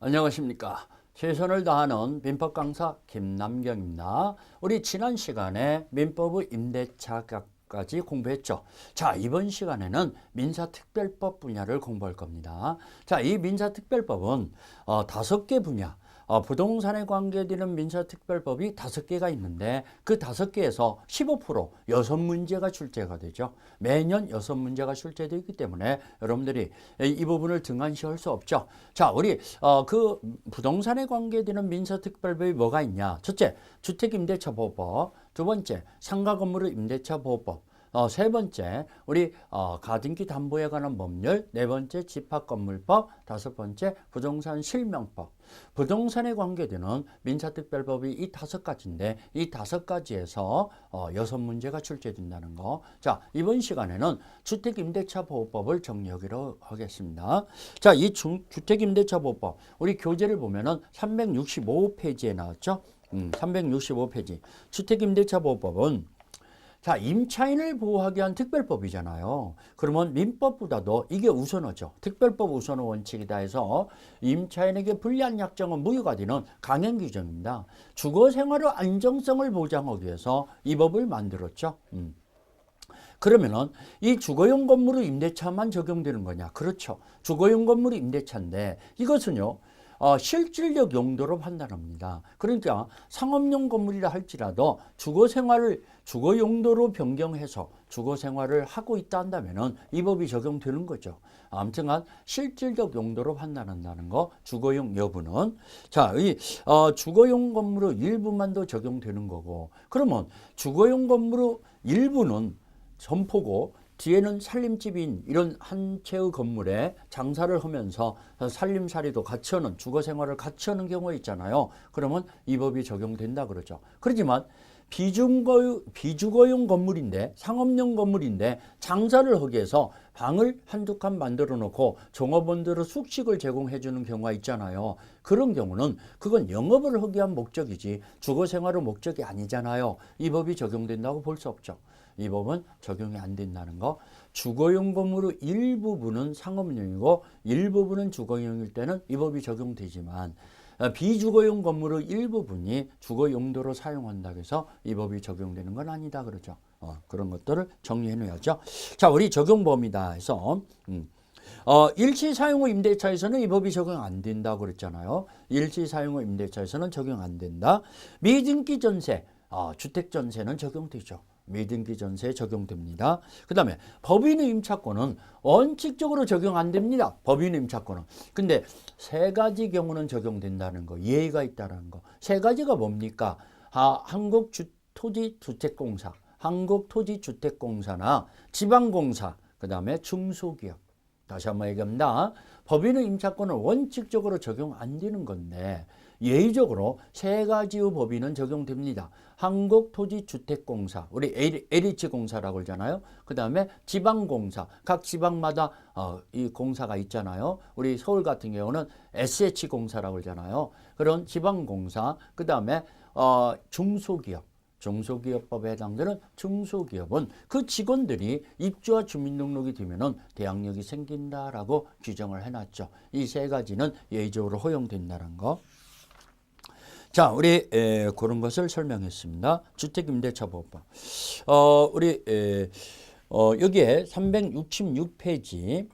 안녕하십니까. 최선을 다하는 민법 강사 김남경입니다. 우리 지난 시간에 민법의 임대차까지 공부했죠. 자, 이번 시간에는 민사특별법 분야를 공부할 겁니다. 자, 이 민사특별법은 5개 분야, 부동산에 관계되는 민사특별법이 5개가 있는데 그 5개에서 15% 6문제가 출제가 되죠. 매년 6문제가 출제되기 때문에 여러분들이 이 부분을 등한시할 수 없죠. 자, 우리 그 부동산에 관계되는 민사특별법이 뭐가 있냐? 첫째, 주택임대차보호법. 두 번째, 상가건물의 임대차보호법. 세 번째, 우리 가등기 담보에 관한 법률. 네 번째, 집합건물법. 다섯 번째, 부동산 실명법. 부동산에 관계되는 민사특별법이 이 5가지인데 이 5가지에서 6문제가 출제된다는 거. 자, 이번 시간에는 주택임대차보호법을 정리하기로 하겠습니다. 자, 이 주택임대차보호법 우리 교재를 보면은 365페이지에 나왔죠. 365페이지. 주택임대차보호법은 자, 임차인을 보호하기 위한 특별법이잖아요. 그러면 민법보다도 이게 우선어죠. 특별법 우선어 원칙이다 해서 임차인에게 불리한 약정은 무효가 되는 강행 규정입니다. 주거생활의 안정성을 보장하기 위해서 이 법을 만들었죠. 그러면은 이 주거용 건물의 임대차만 적용되는 거냐? 그렇죠. 주거용 건물의 임대차인데 이것은요. 실질적 용도로 판단합니다. 그러니까 상업용 건물이라 할지라도 주거 용도로 변경해서 주거 생활을 하고 있다 한다면은 이 법이 적용되는 거죠. 아무튼간 실질적 용도로 판단한다는 거, 주거용 여부는 자, 이 주거용 건물의 일부만도 적용되는 거고, 그러면 주거용 건물의 일부는 점포고 뒤에는 살림집인 이런 한 채의 건물에 장사를 하면서 살림살이도 같이 하는 주거생활을 같이 하는 경우가 있잖아요. 그러면 이 법이 적용된다 그러죠. 그렇지만 비주거용 건물인데 상업용 건물인데 장사를 하기 위해서 방을 한두 칸 만들어 놓고 종업원들의 숙식을 제공해 주는 경우가 있잖아요. 그런 경우는 그건 영업을 하기 위한 목적이지 주거생활의 목적이 아니잖아요. 이 법이 적용된다고 볼 수 없죠. 이 법은 적용이 안 된다는 거. 주거용 건물의 일부분은 상업용이고 일부분은 주거용일 때는 이 법이 적용되지만 비주거용 건물의 일부분이 주거 용도로 사용한다고 해서 이 법이 적용되는 건 아니다 그러죠. 그런 것들을 정리해 놓아야죠. 자, 우리 적용 범위다 해서 일시 사용 후 임대차에서는 이 법이 적용 안 된다고 그랬잖아요. 일시 사용 후 임대차에서는 적용 안 된다. 미등기 전세, 주택 전세는 적용되죠. 미등기 전세에 적용됩니다. 그 다음에 법인의 임차권은 원칙적으로 적용 안 됩니다. 법인의 임차권은. 근데 3가지 적용된다는 거, 예의가 있다는 거. 3가지가 뭡니까? 한국토지주택공사, 한국토지주택공사나 지방공사, 그 다음에 중소기업. 다시 한번 얘기합니다. 법인의 임차권은 원칙적으로 적용 안 되는 건데 예의적으로 3가지의 법인은 적용됩니다. 한국토지주택공사, 우리 LH공사라고 그러잖아요. 그 다음에 지방공사, 각 지방마다 이 공사가 있잖아요. 우리 서울 같은 경우는 SH공사라고 그러잖아요. 그런 지방공사, 그 다음에 중소기업. 중소기업법에 해당되는 중소기업은 그 직원들이 입주와 주민등록이 되면은 대항력이 생긴다라고 규정을 해놨죠. 이 3가지는 예의적으로 허용된다는 거. 자, 우리 그런 것을 설명했습니다. 주택임대차보호법. 우리 여기에 366페이지에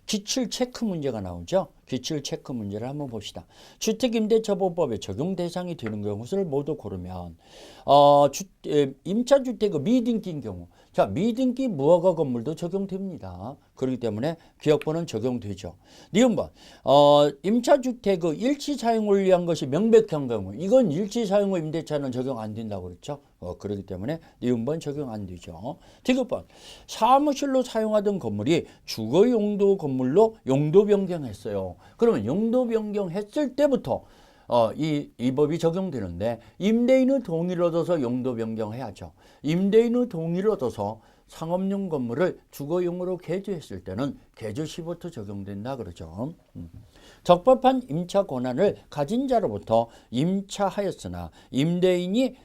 기출 체크 문제가 나오죠. 기출 체크 문제를 한번 봅시다. 주택임대차보호법에 적용 대상이 되는 것을 모두 고르면 임차주택의 미등기인 경우, 자, 미등기 무허가 건물도 적용됩니다. 그렇기 때문에 기억번호는 적용되죠. 니은번 임차주택의 일시 사용을 위한 것이 명백한 경우, 이건 일시 사용 후 임대차는 적용 안 된다고 그랬죠. 그렇기 때문에 니은번 적용 안 되죠. 디귿번 사무실로 사용하던 건물이 주거 용도 건물로 용도 변경했어요. 그러면 용도 변경했을 때부터 이 법이 적용되는데 임대인의 동의를 얻어서 용도 변경해야죠. 임대인의 동의를 얻어서 상업용 건물을 주거용으로 개조했을 때는 개조 시부터 적용된다 그러죠. 적법한 임차 권한을 가진 자로부터 임차하였으나 임대인이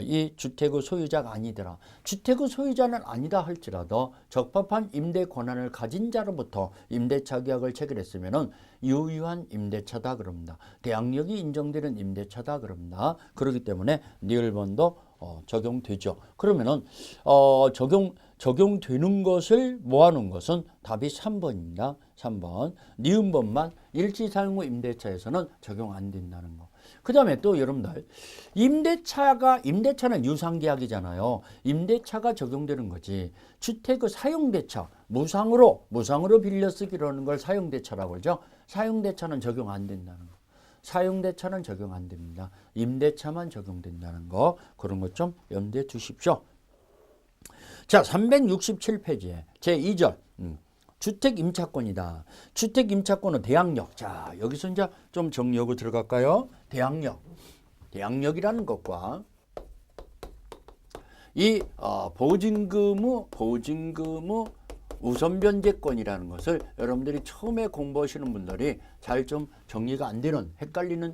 이 주택의 소유자가 아니더라. 주택의 소유자는 아니다 할지라도 적법한 임대 권한을 가진 자로부터 임대차 계약을 체결했으면은 유효한 임대차다 그럽니다. 대항력이 인정되는 임대차다 그럽니다. 그렇기 때문에 니을번도 적용되죠. 그러면은 적용되는 것을 모아놓은 것은 답이 3번입니다. 3번. 니은번만 일지사용 후 임대차에서는 적용 안 된다는 거. 그 다음에 또 여러분들 임대차는 유상계약이잖아요. 임대차가 적용되는 거지. 주택의 사용대차 무상으로 빌려 쓰기라는 걸 사용대차라고 하죠. 사용대차는 적용 안 된다는 거. 사용대차는 적용 안 됩니다. 임대차만 적용된다는 거. 그런 것 좀 염두에 두십시오. 자, 367페이지에 제2절 주택 임차권이다. 주택 임차권은 대항력. 자, 여기서 이제 좀 정리하고 들어갈까요? 대항력. 대항력이라는 것과 이 보증금의 우선 변제권이라는 것을 여러분들이 처음에 공부하시는 분들이 잘 좀 정리가 안 되는 헷갈리는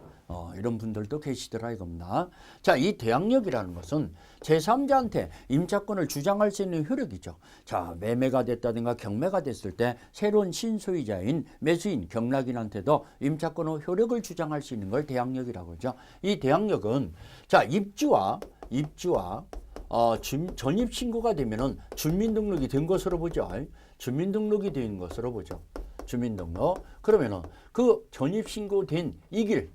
이런 분들도 계시더라 이겁니다. 자, 이 대항력이라는 것은 제3자한테 임차권을 주장할 수 있는 효력이죠. 자, 매매가 됐다든가 경매가 됐을 때 새로운 신소유자인 매수인, 경락인한테도 임차권의 효력을 주장할 수 있는 걸 대항력이라고 하죠. 이 대항력은 자, 입주와 전입신고가 되면은 주민등록이 된 것으로 보죠. 주민등록이 된 것으로 보죠. 주민등록. 그러면은 그 전입신고된 이 길,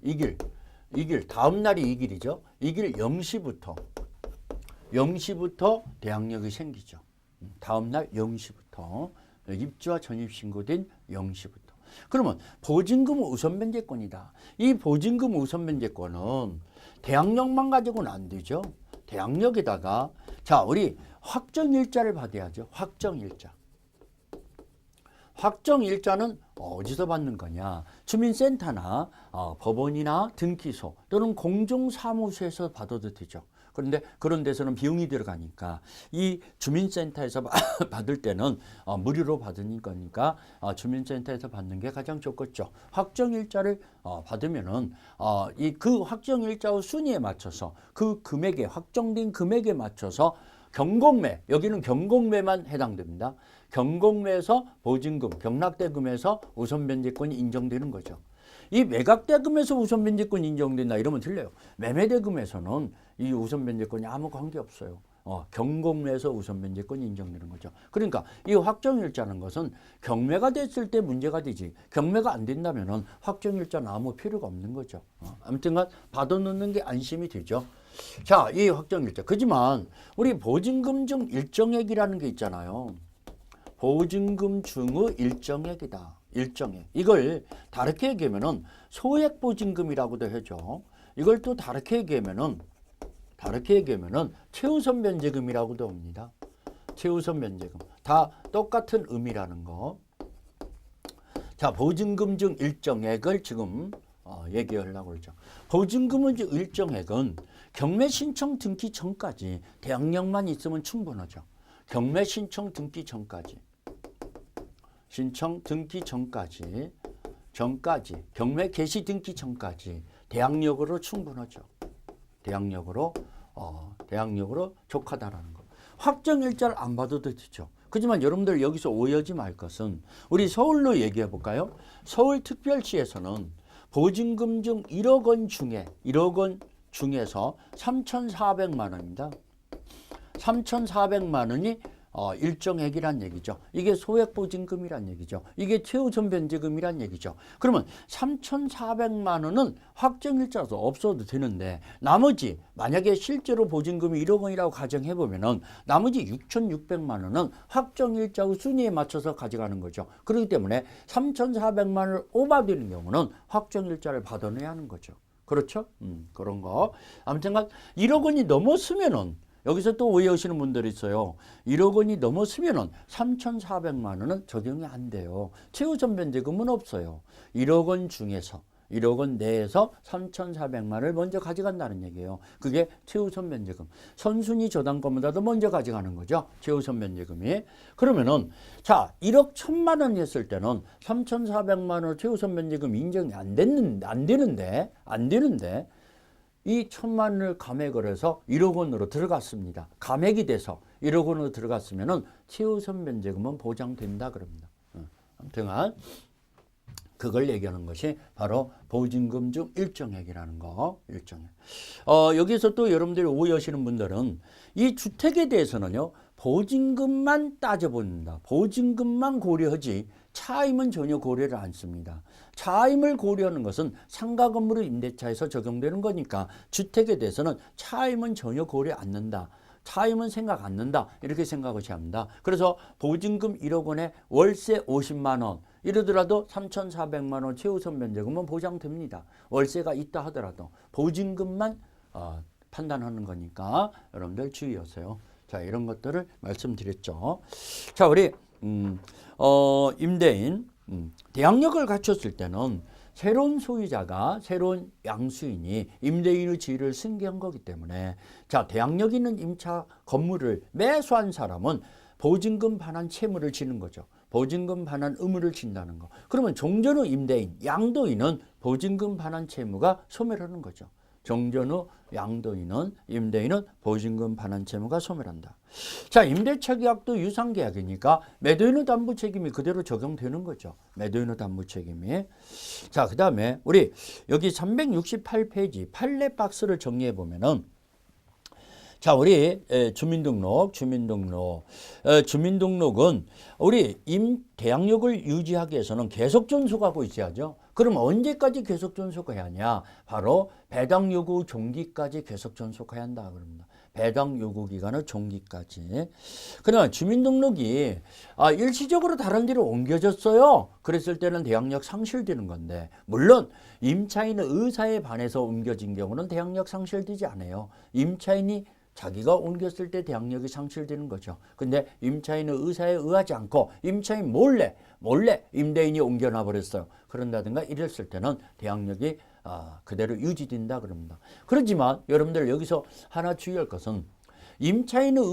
다음 날이 이 길이죠. 이 길 0시부터 대항력이 생기죠. 다음 날 0시부터 입주와 전입신고된 0시부터. 그러면 보증금 우선 변제권이다. 이 보증금 우선 변제권은 대항력만 가지고는 안 되죠. 대항력에다가 자, 우리 확정일자를 받아야죠. 확정일자. 확정일자는 어디서 받는 거냐? 주민센터나 법원이나 등기소 또는 공중사무소에서 받아도 되죠. 그런데 그런 데서는 비용이 들어가니까 이 주민센터에서 받을 때는 무료로 받는 거니까 주민센터에서 받는 게 가장 좋겠죠. 확정일자를 받으면은 그 확정일자의 순위에 맞춰서 그 금액에 확정된 금액에 맞춰서 경공매, 여기는 경공매만 해당됩니다. 경공매에서 보증금, 경락대금에서 우선변제권이 인정되는 거죠. 이 매각대금에서 우선변제권이 인정된다 이러면 틀려요. 매매대금에서는 이 우선변제권이 아무 관계없어요. 경공매에서 우선변제권이 인정되는 거죠. 그러니까 이 확정일자는 것은 경매가 됐을 때 문제가 되지 경매가 안 된다면 확정일자는 아무 필요가 없는 거죠. 아무튼간 받아놓는 게 안심이 되죠. 자, 이 확정일자. 그지만 우리 보증금 중 일정액이라는 게 있잖아요. 보증금 중의 일정액이다. 일정액. 이걸 다르게 얘기하면은 소액 보증금이라고도 하죠. 이걸 또 다르게 얘기하면은 최우선 변제금이라고도 합니다. 최우선 변제금. 다 똑같은 의미라는 거. 자, 보증금 중 일정액을 지금 얘기하려고 그러죠. 보증금은 일정액은 경매 신청 등기 전까지 대항력만 있으면 충분하죠. 경매 신청 등기 전까지. 신청 등기 전까지 경매 개시 등기 전까지 대항력으로 충분하죠. 대항력으로 족하다라는 거. 확정일자를 안 받아도 되죠. 그렇지만 여러분들 여기서 오해하지 말 것은 우리 서울로 얘기해 볼까요? 서울특별시에서는 보증금 중 1억 원 중에서 3,400만 원입니다. 3,400만 원이 일정액이란 얘기죠. 이게 소액보증금이란 얘기죠. 이게 최우선 변제금이란 얘기죠. 그러면 3,400만 원은 확정일자라서 없어도 되는데 나머지 만약에 실제로 보증금이 1억 원이라고 가정해보면은 나머지 6,600만 원은 확정일자의 순위에 맞춰서 가져가는 거죠. 그렇기 때문에 3,400만 원을 오버되는 경우는 확정일자를 받아내야 하는 거죠. 그렇죠? 그런 거. 아무튼간 1억 원이 넘었으면은 여기서 또 오해하시는 분들이 있어요. 1억 원이 넘었으면은 3,400만 원은 적용이 안 돼요. 최우선 변제금은 없어요. 1억 원 중에서 1억 원 내에서 3,400만 원을 먼저 가져간다는 얘기예요. 그게 최우선 면제금. 선순위 저당권보다도 먼저 가져가는 거죠. 최우선 면제금이. 그러면은 자 1억 1,000만 원 했을 때는 3,400만 원 최우선 면제금 인정이 안 되는데 이 1,000만 원을 감액을 해서 1억 원으로 들어갔습니다. 감액이 돼서 1억 원으로 들어갔으면은 최우선 면제금은 보장된다 그럽니다. 아무튼 그걸 얘기하는 것이 바로 보증금 중 일정액이라는 거. 일정액. 여기서 또 여러분들이 오해하시는 분들은 이 주택에 대해서는요. 보증금만 따져본다. 보증금만 고려하지 차임은 전혀 고려를 않습니다. 차임을 고려하는 것은 상가 건물의 임대차에서 적용되는 거니까 주택에 대해서는 차임은 전혀 고려 않는다. 차임은 생각 않는다. 이렇게 생각하셔야 합니다. 그래서 보증금 1억 원에 월세 50만 원 이러더라도 3,400만 원 최우선 면제금은 보장됩니다. 월세가 있다 하더라도 보증금만 판단하는 거니까 여러분들 주의하세요. 자, 이런 것들을 말씀드렸죠. 자, 우리 임대인 대항력을 갖췄을 때는 새로운 소유자가 새로운 양수인이 임대인의 지위를 승계한 거기 때문에 자 대항력 있는 임차 건물을 매수한 사람은 보증금 반환 채무를 지는 거죠. 보증금 반환 의무를 진다는 거. 그러면 종전 후 임대인, 양도인은 보증금 반환 채무가 소멸하는 거죠. 종전 후 양도인은 임대인은 보증금 반환 채무가 소멸한다. 자, 임대차 계약도 유상 계약이니까 매도인의 담보 책임이 그대로 적용되는 거죠. 매도인의 담보 책임이. 자, 그다음에 우리 여기 368페이지 판례 박스를 정리해 보면은 자, 우리 주민등록은 우리 대항력을 유지하기 위해서는 계속 존속하고 있어야죠. 그럼 언제까지 계속 존속해야 하냐? 바로 배당 요구 종기까지 계속 존속해야 한다 그럽니다. 배당 요구 기간의 종기까지. 그러나 주민등록이 일시적으로 다른 데로 옮겨졌어요. 그랬을 때는 대항력 상실되는 건데 물론 임차인의 의사에 반해서 옮겨진 경우는 대항력 상실되지 않아요. 임차인이 자기가 옮겼을 때 대항력이 상실되는 거죠. 근데 임차인의 의사에 의하지 않고 임차인 몰래 임대인이 옮겨놔 버렸어요. 그런다든가 이랬을 때는 대항력이 그대로 유지된다 그럽니다. 그렇지만 여러분들 여기서 하나 주의할 것은 임차인의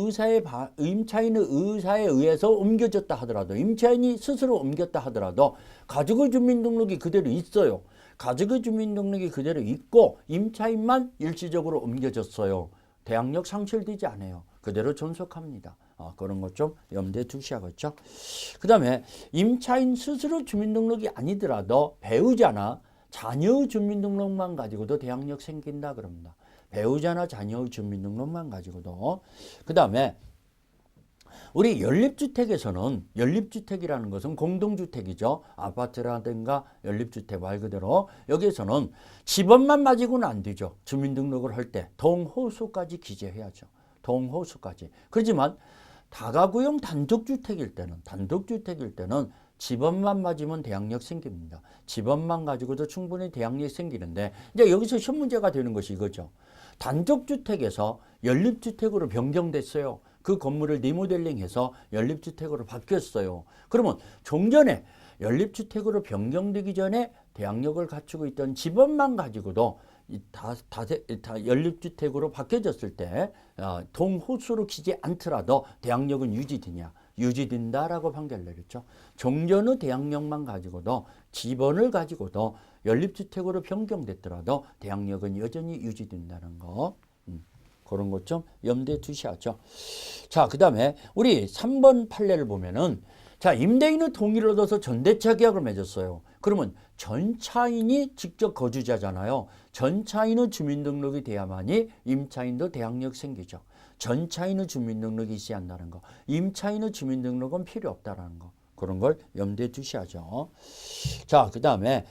의사에 의해서 옮겨졌다 하더라도 임차인이 스스로 옮겼다 하더라도 가족의 주민등록이 그대로 있어요. 가족의 주민등록이 그대로 있고 임차인만 일시적으로 옮겨졌어요. 대항력 상실되지 않아요. 그대로 존속합니다. 그런 것 좀 염두에 두셔야겠죠. 그 다음에 임차인 스스로 주민등록이 아니더라도 배우자나 자녀의 주민등록만 가지고도 대항력 생긴다 그럽니다. 배우자나 자녀의 주민등록만 가지고도. 그 다음에 우리 연립주택에서는 연립주택이라는 것은 공동주택이죠. 아파트라든가 연립주택 말 그대로 여기에서는 집원만 가지고는 안 되죠. 주민등록을 할 때 동호수까지 기재해야죠. 동호수까지. 그렇지만 다가구용 단독주택일 때는 집원만 맞으면 대항력 생깁니다. 집원만 가지고도 충분히 대항력이 생기는데 이제 여기서 시험 문제가 되는 것이 이거죠. 단독주택에서 연립주택으로 변경됐어요. 그 건물을 리모델링해서 연립주택으로 바뀌었어요. 그러면 종전에 연립주택으로 변경되기 전에 대항력을 갖추고 있던 집원만 가지고도 다 연립주택으로 바뀌어졌을 때 동호수로 기재 않더라도 대항력은 유지되냐? 유지된다라고 판결을 내렸죠. 종전의 대항력만 가지고도 집원을 가지고도 연립주택으로 변경됐더라도 대항력은 여전히 유지된다는 거. 그런 것 좀 염두에 두셔야죠. 자, 그 다음에 우리 3번 판례를 보면은 자, 임대인의 동의를 얻어서 전대차 계약을 맺었어요. 그러면 전차인이 직접 거주자잖아요. 전차인의 주민등록이 돼야만이 임차인도 대항력 생기죠. 전차인의 주민등록이 있어야 한다는 거. 임차인의 주민등록은 필요 없다라는 거. 그런 걸 염두에 두셔야죠. 자, 그 다음에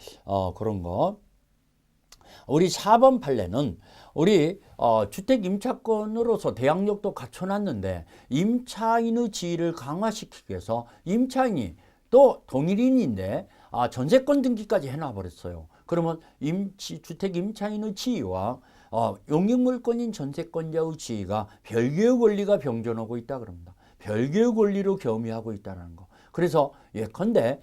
그런 거. 우리 4번 판례는 우리 주택 임차권으로서 대항력도 갖춰놨는데 임차인의 지위를 강화시키기 위해서 임차인이 또 동일인인데 전세권 등기까지 해놔버렸어요. 그러면 주택 임차인의 지위와 용익물권인 전세권자의 지위가 별개의 권리가 병존하고 있다 그럽니다. 별개의 권리로 겸유하고 있다는 거. 그래서 예컨대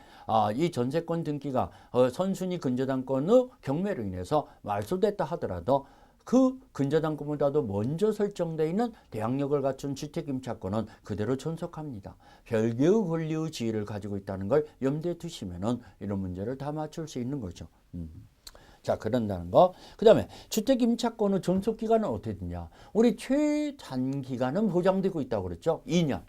이 전세권 등기가 선순위 근저당권의 경매로 인해서 말소됐다 하더라도 그 근저당권보다도 먼저 설정되어 있는 대항력을 갖춘 주택임차권은 그대로 존속합니다. 별개의 권리의 지위를 가지고 있다는 걸 염두에 두시면은 이런 문제를 다 맞출 수 있는 거죠. 자, 그런다는 거. 그 다음에 주택임차권의 존속기간은 어떻게 되냐. 우리 최단기간은 보장되고 있다고 그랬죠. 2년.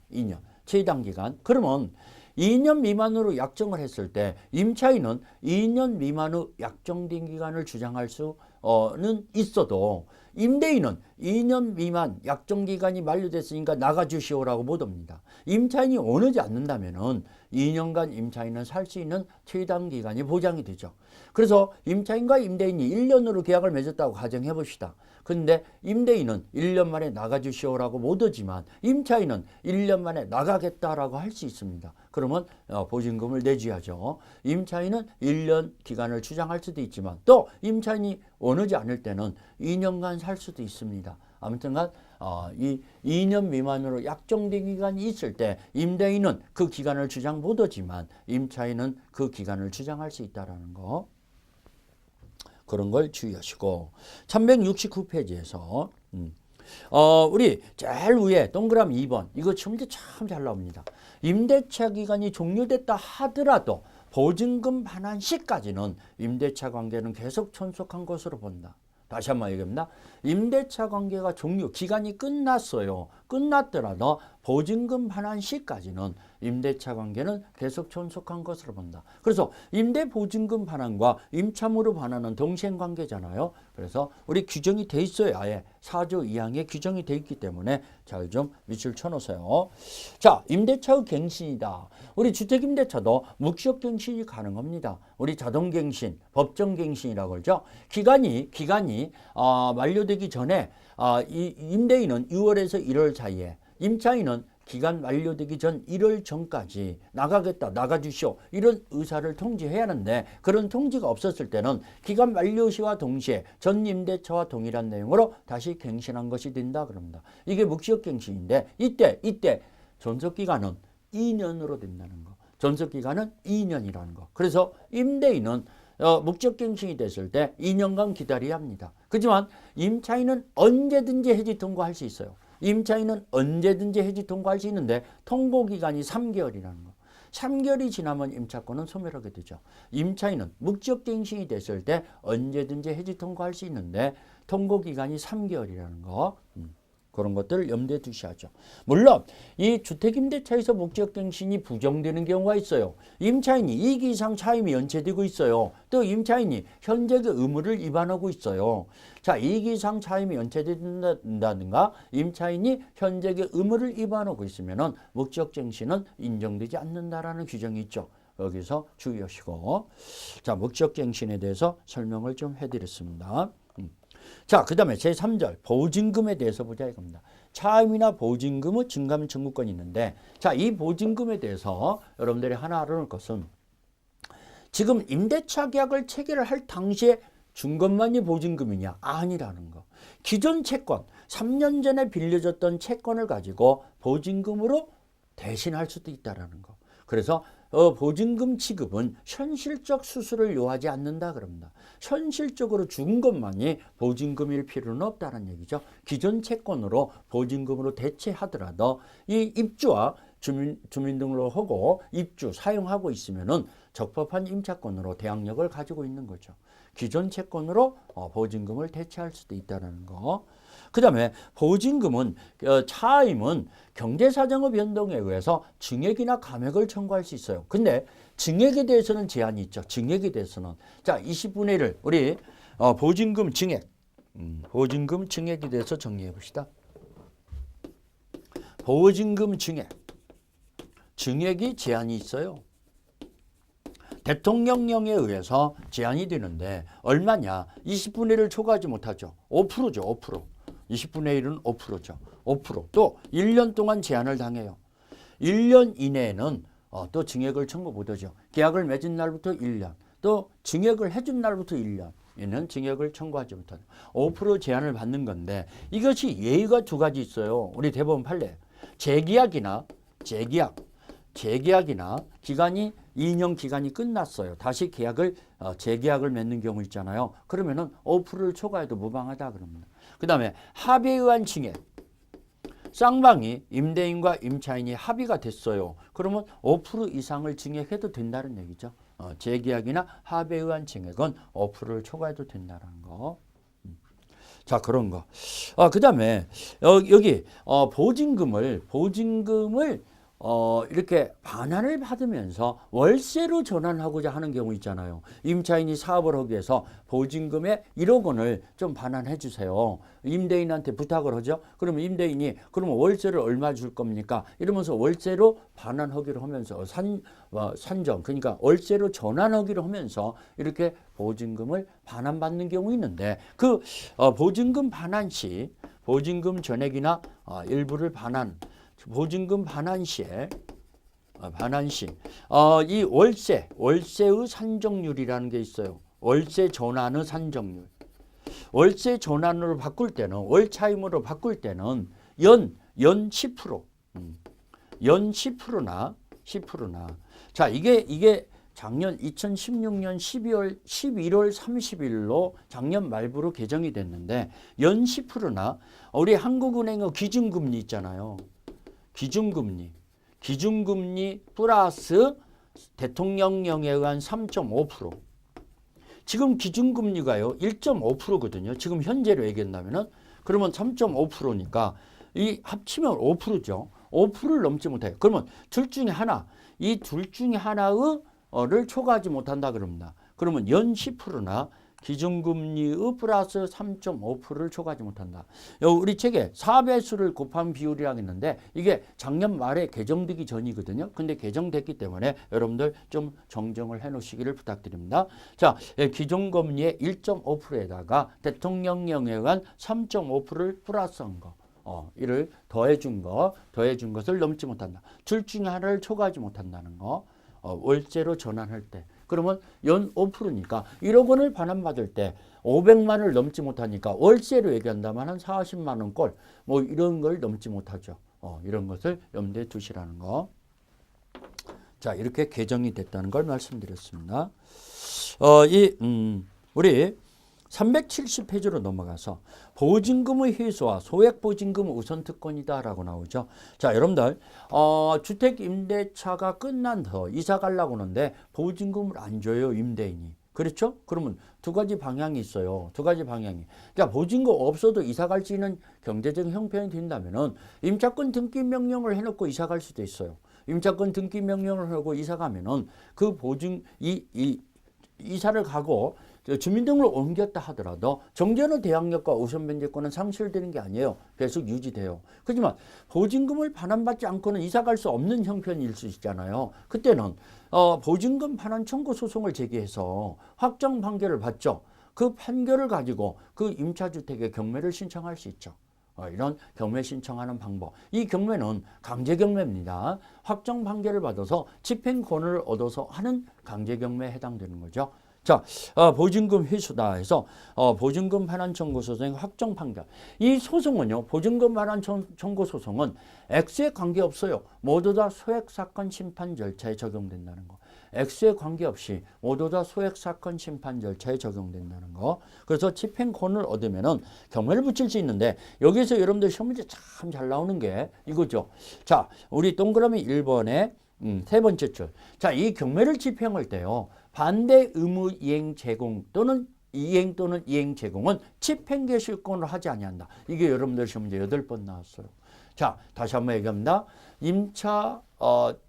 최단기간. 그러면 2년 미만으로 약정을 했을 때 임차인은 2년 미만의 약정된 기간을 주장할 수는 있어도 임대인은 2년 미만 약정기간이 만료됐으니까 나가주시오라고 못 합니다. 임차인이 원하지 않는다면은 2년간 임차인은 살 수 있는 최단 기간이 보장이 되죠. 그래서 임차인과 임대인이 1년으로 계약을 맺었다고 가정해 봅시다. 근데 임대인은 1년 만에 나가주시오라고 못 하지만 임차인은 1년 만에 나가겠다라고 할 수 있습니다. 그러면 보증금을 내줘야죠. 임차인은 1년 기간을 주장할 수도 있지만 또 임차인이 원하지 않을 때는 2년간 살 수도 있습니다. 아무튼간 이 2년 미만으로 약정된 기간이 있을 때 임대인은 그 기간을 주장 못 하지만 임차인은 그 기간을 주장할 수 있다는 거. 그런 걸 주의하시고 369페이지에서 우리 제일 위에 동그라미 2번 이거 문제 참 잘 나옵니다. 임대차 기간이 종료됐다 하더라도 보증금 반환 시까지는 임대차 관계는 계속 존속한 것으로 본다. 다시 한번 얘기합니다. 임대차 관계가 종료, 기간이 끝났어요. 끝났더라도 보증금 반환 시까지는 임대차 관계는 계속 존속한 것으로 본다. 그래서 임대 보증금 반환과 임차물의 반환은 동시행 관계잖아요. 그래서 우리 규정이 돼 있어요. 아예 4조 2항에 규정이 돼 있기 때문에 잘 좀 밑줄 쳐놓으세요. 자, 임대차의 갱신이다. 우리 주택임대차도 묵시적갱신이 가능합니다. 우리 자동갱신, 법정갱신이라고 그러죠. 기간이 만료되기 전에 이 임대인은 6월에서 1월 사이에 임차인은 기간 만료되기 전 1월 전까지 나가겠다, 나가주시오 이런 의사를 통지해야 하는데 그런 통지가 없었을 때는 기간 만료 시와 동시에 전 임대차와 동일한 내용으로 다시 갱신한 것이 된다 그럽니다. 이게 묵시적갱신인데 이때 존속기간은 2년으로 된다는 거. 존속기간은 2년이라는 거. 그래서 임대인은 묵적갱신이 됐을 때 2년간 기다려야 합니다. 그렇지만 임차인은 언제든지 해지 통고할 수 있어요. 임차인은 언제든지 해지 통고할 수 있는데 통고기간이 3개월이라는 거. 3개월이 지나면 임차권은 소멸하게 되죠. 임차인은 묵적갱신이 됐을 때 언제든지 해지 통고할 수 있는데 통고기간이 3개월이라는 거. 그런 것들을 염두에 두셔야죠. 물론 이 주택임대차에서 묵적갱신이 부정되는 경우가 있어요. 임차인이 2기 이상 차임이 연체되고 있어요. 또 임차인이 현재의 의무를 위반하고 있어요. 자, 2기 이상 차임이 연체된다든가 임차인이 현재의 의무를 위반하고 있으면 묵적갱신은 인정되지 않는다라는 규정이 있죠. 여기서 주의하시고 자, 묵적갱신에 대해서 설명을 좀 해드렸습니다. 자, 그 다음에 제3절 보증금에 대해서 보자 이겁니다. 차임이나 보증금의 증감 청구권이 있는데 자, 이 보증금에 대해서 여러분들이 하나 알아놓을 것은 지금 임대차 계약을 체결할 당시에 준 것만이 보증금이냐? 아니라는 거. 기존 채권, 3년 전에 빌려줬던 채권을 가지고 보증금으로 대신할 수도 있다는 거. 그래서 보증금 지급은 현실적 수수를 요하지 않는다 그럽니다. 현실적으로 준 것만이 보증금일 필요는 없다는 얘기죠. 기존 채권으로 보증금으로 대체하더라도 이 입주와 주민등록하고 입주, 사용하고 있으면은 적법한 임차권으로 대항력을 가지고 있는 거죠. 기존 채권으로 보증금을 대체할 수도 있다는 거. 그 다음에 보증금은 차임은 경제사정의 변동에 의해서 증액이나 감액을 청구할 수 있어요. 근데 증액에 대해서는 제한이 있죠. 증액에 대해서는 자 20분의 1을 우리 보증금 증액 보증금 증액에 대해서 정리해 봅시다. 보증금 증액이 제한이 있어요. 대통령령에 의해서 제한이 되는데 얼마냐? 20분의 1을 초과하지 못하죠. 5%죠. 5%. 20분의 1은 5%죠. 5%. 또 1년 동안 제한을 당해요. 1년 이내에는 또 증액을 청구 못하죠. 계약을 맺은 날부터 1년. 또 증액을 해준 날부터 1년. 이는 증액을 청구하지 못하죠. 5% 제한을 받는 건데 이것이 예의가 두 가지 있어요. 우리 대법원 판례. 재계약이나 재계약. 재계약이나 기간이 2년 기간이 끝났어요. 다시 계약을 재계약을 맺는 경우 있잖아요. 그러면은 5%를 초과해도 무방하다 그럽니다. 그다음에 합의에 의한 증액. 쌍방이 임대인과 임차인이 합의가 됐어요. 그러면 5% 이상을 증액해도 된다는 얘기죠. 재계약이나 합의에 의한 증액은 5%를 초과해도 된다는 거. 자, 그런 거. 그다음에 여기 보증금을 이렇게 반환을 받으면서 월세로 전환하고자 하는 경우 있잖아요. 임차인이 사업을 하기 위해서 보증금의 1억 원을 좀 반환해 주세요. 임대인한테 부탁을 하죠. 그러면 임대인이 그러면 월세를 얼마 줄 겁니까? 이러면서 월세로 반환하기로 하면서 산정 그러니까 월세로 전환하기로 하면서 이렇게 보증금을 반환받는 경우 있는데 그 보증금 반환 시 보증금 전액이나 일부를 보증금 반환 시에 이 월세의 산정률이라는 게 있어요. 월세 전환의 산정률. 월세 전환으로 바꿀 때는 월 차임으로 바꿀 때는 연 10%. 연 10%나 자, 이게 작년 2016년 11월 30일로 작년 말부로 개정이 됐는데 연 10%나 우리 한국은행의 기준금리 있잖아요. 기준금리 플러스 대통령령에 의한 3.5%. 지금 기준금리가요 1.5%거든요. 지금 현재로 얘기한다면은 그러면 3.5%니까 이 합치면 5%죠. 5%를 넘지 못해요. 그러면 둘 중에 하나, 이 둘 중에 하나를 초과하지 못한다 그럽니다. 그러면 연 10%나 기준금리의 플러스 3.5%를 초과하지 못한다. 우리 책에 4배수를 곱한 비율이라고 했는데 이게 작년 말에 개정되기 전이거든요. 근데 개정됐기 때문에 여러분들 좀 정정을 해 놓으시기를 부탁드립니다. 자, 기준금리의 1.5%에다가 대통령령에 의한 3.5%를 플러스한 거. 이를 더해준 것을 넘지 못한다. 둘 중에 하나를 초과하지 못한다는 거. 월세로 전환할 때. 그러면 연 5%니까 1억 원을 반환받을 때 500만 원을 넘지 못하니까 월세로 얘기한다면 한 40만 원꼴 뭐 이런 걸 넘지 못하죠. 이런 것을 염두에 두시라는 거. 자, 이렇게 개정이 됐다는 걸 말씀드렸습니다. 우리 370페이지로 넘어가서 보증금의 회수와 소액보증금 우선특권이다라고 나오죠. 자, 여러분들 주택임대차가 끝난 후 이사 가려고 하는데 보증금을 안 줘요, 임대인이. 그렇죠? 그러면 두 가지 방향이 있어요. 두 가지 방향이. 자, 보증금 없어도 이사 갈 수 있는 경제적 형편이 된다면은 임차권 등기 명령을 해놓고 이사 갈 수도 있어요. 임차권 등기 명령을 하고 이사 가면은 그 이사를 가고 주민등록을 옮겼다 하더라도 정전의 대항력과 우선 변제권은 상실되는 게 아니에요. 계속 유지돼요. 그렇지만 보증금을 반환받지 않고는 이사 갈 수 없는 형편일 수 있잖아요. 그때는 보증금 반환 청구 소송을 제기해서 확정 판결을 받죠. 그 판결을 가지고 그 임차주택에 경매를 신청할 수 있죠. 이런 경매 신청하는 방법. 이 경매는 강제 경매입니다. 확정 판결을 받아서 집행권을 얻어서 하는 강제 경매에 해당되는 거죠. 자, 보증금 회수다 해서 보증금 반환 청구 소송의 확정 판결. 이 소송은요, 보증금 반환 청구 소송은 액수에 관계없어요. 모두 다 소액사건 심판 절차에 적용된다는 거. 액수에 관계없이 모두 다 소액사건 심판 절차에 적용된다는 거. 그래서 집행권을 얻으면은 경매를 붙일 수 있는데 여기서 여러분들 시험 문제 참 잘 나오는 게 이거죠. 자, 우리 동그라미 1번에 세 번째 줄. 자, 이 경매를 집행할 때요. 반대 의무 이행 제공 또는 이행 제공은 집행 개시권으로 하지 아니한다. 이게 여러분들 시험 문제 8번 나왔어요. 자, 다시 한번 얘기합니다. 임차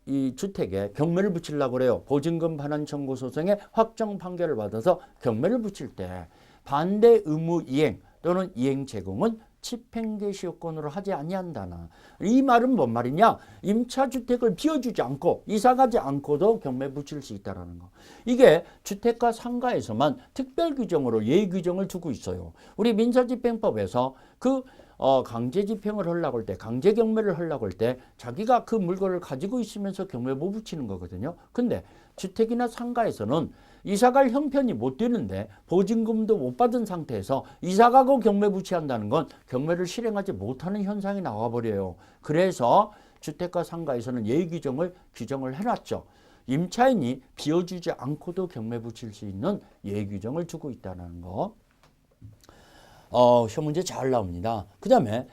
이 주택에 경매를 붙이려고 그래요. 보증금 반환 청구 소송에 확정 판결을 받아서 경매를 붙일 때 반대 의무 이행 또는 이행 제공은 집행 개시 요건으로 하지 아니한다나. 이 말은 뭔 말이냐? 임차 주택을 비워주지 않고 이사 가지 않고도 경매 붙일 수 있다라는 거. 이게 주택가 상가에서만 특별 규정으로 예외 규정을 두고 있어요. 우리 민사집행법에서 그 강제 집행을 하려고 할 때, 강제 경매를 하려고 할 때 자기가 그 물건을 가지고 있으면서 경매 못 붙이는 거거든요. 근데 주택이나 상가에서는 이사갈 형편이 못 되는데 보증금도 못 받은 상태에서 이사가고 경매 붙이한다는 건 경매를 실행하지 못하는 현상이 나와버려요. 그래서 주택과 상가에서는 예외 규정을 해놨죠. 임차인이 비워주지 않고도 경매 붙일 수 있는 예외 규정을 두고 있다는 거. 시험 문제 잘 나옵니다. 그 다음에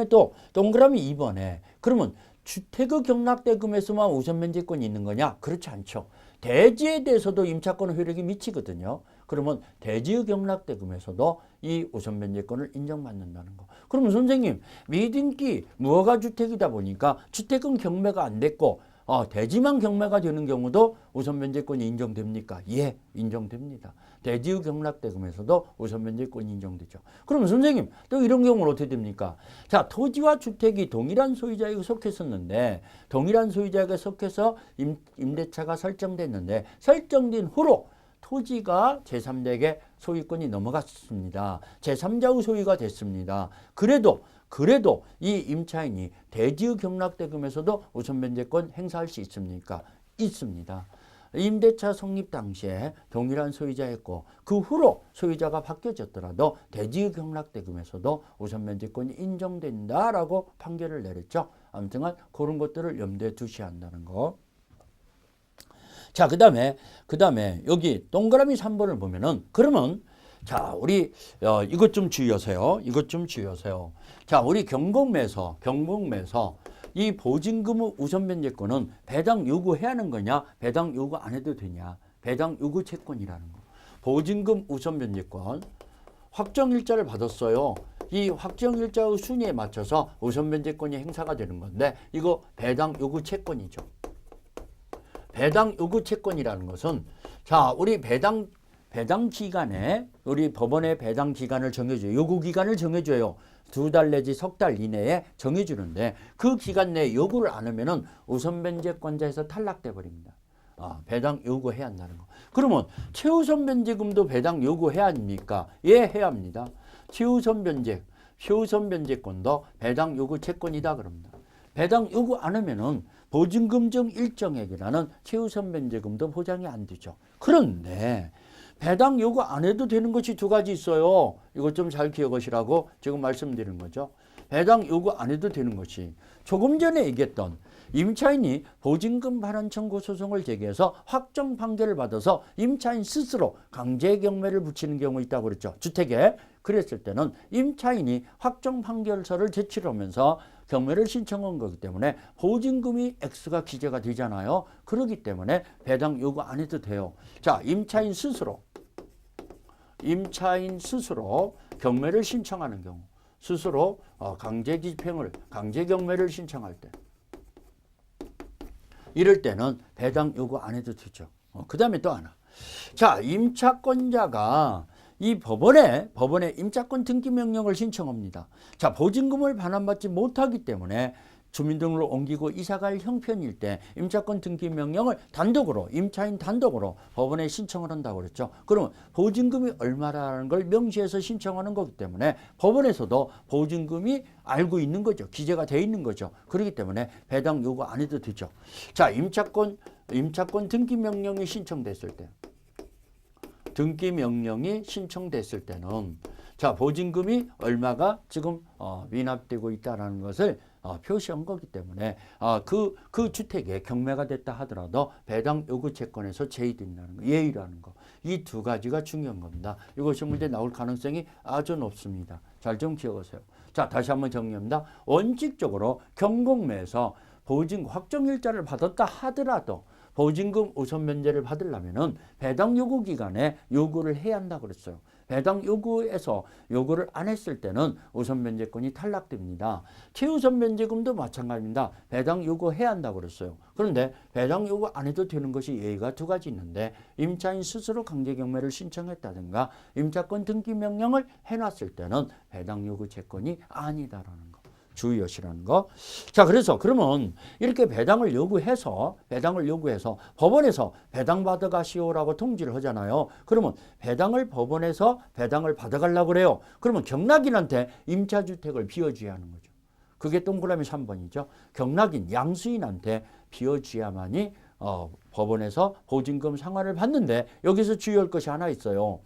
또 동그라미 2번에 그러면 주택의 경락대금에서만 우선 면제권이 있는 거냐? 그렇지 않죠. 대지에 대해서도 임차권 효력이 미치거든요. 그러면 대지의 경락대금에서도 이 우선 면제권을 인정받는다는 거. 그러면 선생님, 미등기 무허가 주택이다 보니까 주택은 경매가 안 됐고 대지만 경매가 되는 경우도 우선 면제권이 인정됩니까? 예, 인정됩니다. 대지의 경락대금에서도 우선 면제권이 인정되죠. 그럼 선생님, 또 이런 경우는 어떻게 됩니까? 자, 토지와 주택이 동일한 소유자에게 속했었는데 동일한 소유자에게 속해서 임대차가 설정됐는데 설정된 후로 토지가 제3자에게 소유권이 넘어갔습니다. 제3자의 소유가 됐습니다. 그래도 이 임차인이 대지의 경락대금에서도 우선 면제권 행사할 수 있습니까? 있습니다. 임대차 성립 당시에 동일한 소유자였고 그 후로 소유자가 바뀌어졌더라도 대지의 경락대금에서도 우선 면제권이 인정된다라고 판결을 내렸죠. 아무튼 그런 것들을 염두에 두셔야 한다는 거. 자, 그다음에 여기 동그라미 3번을 보면은 그러면 자, 우리 이것 좀 주의하세요. 자, 우리 경공매서 이 보증금의 우선 면제권은 배당 요구해야 하는 거냐, 배당 요구 안 해도 되냐, 배당 요구 채권이라는 거. 보증금 우선 면제권 확정일자를 받았어요. 이 확정일자의 순위에 맞춰서 우선 면제권이 행사가 되는 건데 이거 배당 요구 채권이죠. 배당 요구 채권이라는 것은 자, 우리 배당 기간에 우리 법원의 배당 기간을 정해줘요. 요구 기간을 정해줘요. 2달 내지 석 달 이내에 정해주는데 그 기간 내에 요구를 안 하면은 우선 면제권자에서 탈락돼 버립니다. 배당 요구해야 한다는 거. 그러면 최우선 면제금도 배당 요구해야 합니까? 예, 해야 합니다. 최우선 면제권도 배당 요구 채권이다 그럽니다. 배당 요구 안 하면은 보증금 중 일정액이라는 최우선 면제금도 보장이 안 되죠. 그런데 배당 요구 안 해도 되는 것이 2가지 있어요. 이것 좀 잘 기억하시라고 지금 말씀드리는 거죠. 배당 요구 안 해도 되는 것이 조금 전에 얘기했던 임차인이 보증금 반환 청구 소송을 제기해서 확정 판결을 받아서 임차인 스스로 강제 경매를 붙이는 경우 있다고 그랬죠. 주택에. 그랬을 때는 임차인이 확정 판결서를 제출하면서 경매를 신청한 거기 때문에 보증금이 X가 기재가 되잖아요. 그렇기 때문에 배당 요구 안 해도 돼요. 자, 임차인 스스로 경매를 신청하는 경우, 스스로 강제 경매를 신청할 때, 이럴 때는 배당 요구 안 해도 되죠. 그 다음에 또 하나. 자, 임차권자가 이 법원에 임차권 등기 명령을 신청합니다. 자, 보증금을 반환받지 못하기 때문에 주민등록을 옮기고 이사갈 형편일 때 임차권 등기 명령을 임차인 단독으로 법원에 신청을 한다고 그랬죠. 그러면 보증금이 얼마라는 걸 명시해서 신청하는 거기 때문에 법원에서도 보증금이 알고 있는 거죠. 기재가 돼 있는 거죠. 그렇기 때문에 배당 요구 안 해도 되죠. 자, 임차권 등기 명령이 신청됐을 때, 때는 자, 보증금이 얼마가 지금 미납되고 있다는 것을 표시한 거기 때문에 그 주택에 경매가 됐다 하더라도 배당 요구 채권에서 제외된다는 거, 예의라는 거. 이 2가지가 중요한 겁니다. 이것이 문제 나올 가능성이 아주 높습니다. 잘 좀 기억하세요. 자, 다시 한번 정리합니다. 원칙적으로 경공매에서 확정일자를 받았다 하더라도 보증금 우선 면제를 받으려면은 배당 요구 기간에 요구를 해야 한다고 그랬어요. 배당 요구에서 요구를 안 했을 때는 우선 면제권이 탈락됩니다. 최우선 면제금도 마찬가지입니다. 배당 요구해야 한다고 그랬어요. 그런데 배당 요구 안 해도 되는 것이 예의가 2가지 있는데 임차인 스스로 강제 경매를 신청했다든가 임차권 등기 명령을 해놨을 때는 배당 요구 채권이 아니다라는 거. 주의하시라는 거. 자, 그래서 그러면 이렇게 배당을 요구해서 법원에서 배당 받아가시오라고 통지를 하잖아요. 그러면 법원에서 배당을 받아가려고 그래요. 그러면 경락인한테 임차주택을 비워줘야 하는 거죠. 그게 동그라미 3번이죠. 경락인, 양수인한테 비워줘야만이 법원에서 보증금 상환을 받는데 여기서 주의할 것이 하나 있어요.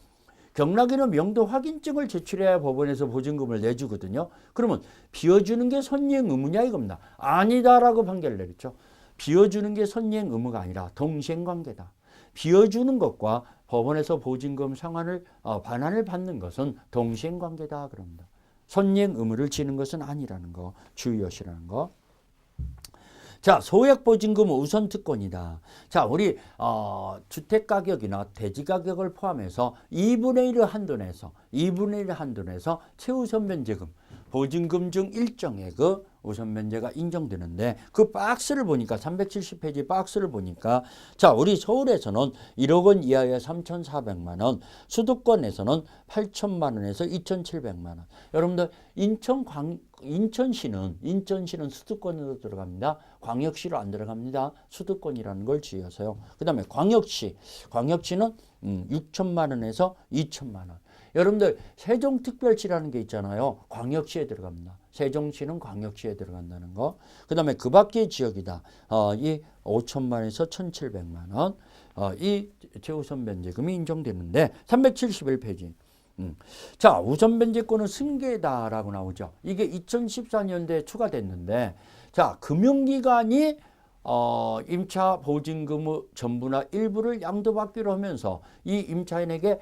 경락에는 명도 확인증을 제출해야 법원에서 보증금을 내주거든요. 그러면 비워주는 게 선이행 의무냐 이겁니다. 아니다라고 판결을 내렸죠. 비워주는 게 선이행 의무가 아니라 동시행관계다. 비워주는 것과 법원에서 보증금 상환을 반환을 받는 것은 동시행관계다 그럽니다. 선이행 의무를 지는 것은 아니라는 거 주의하시라는 거. 자, 소액보증금 우선 특권이다. 자, 우리 주택가격이나 대지가격을 포함해서 2분의 1을 한도 내서 최우선 면제금, 보증금 중 일정의 그 우선 면제가 인정되는데 그 박스를 보니까 370페이지 박스를 보니까 자, 우리 서울에서는 1억 원 이하의 3,400만 원, 수도권에서는 8천만 원에서 2,700만 원. 여러분들 인천시는 수도권으로 들어갑니다. 광역시로 안 들어갑니다. 수도권이라는 걸 주의하세요. 그다음에 광역시는 6천만 원에서 2천만 원. 여러분들 세종특별시라는 게 있잖아요. 광역시에 들어갑니다. 세종시는 광역시에 들어간다는 거. 그 다음에 그 밖의 지역이다. 이 5천만 원에서 1,700만 원. 이 최우선 면제금이 인정되는데 371페이지. 자, 우선 면제권은 승계다라고 나오죠. 이게 2014년도에 추가됐는데 자, 금융기관이 임차 보증금의 전부나 일부를 양도받기로 하면서 이 임차인에게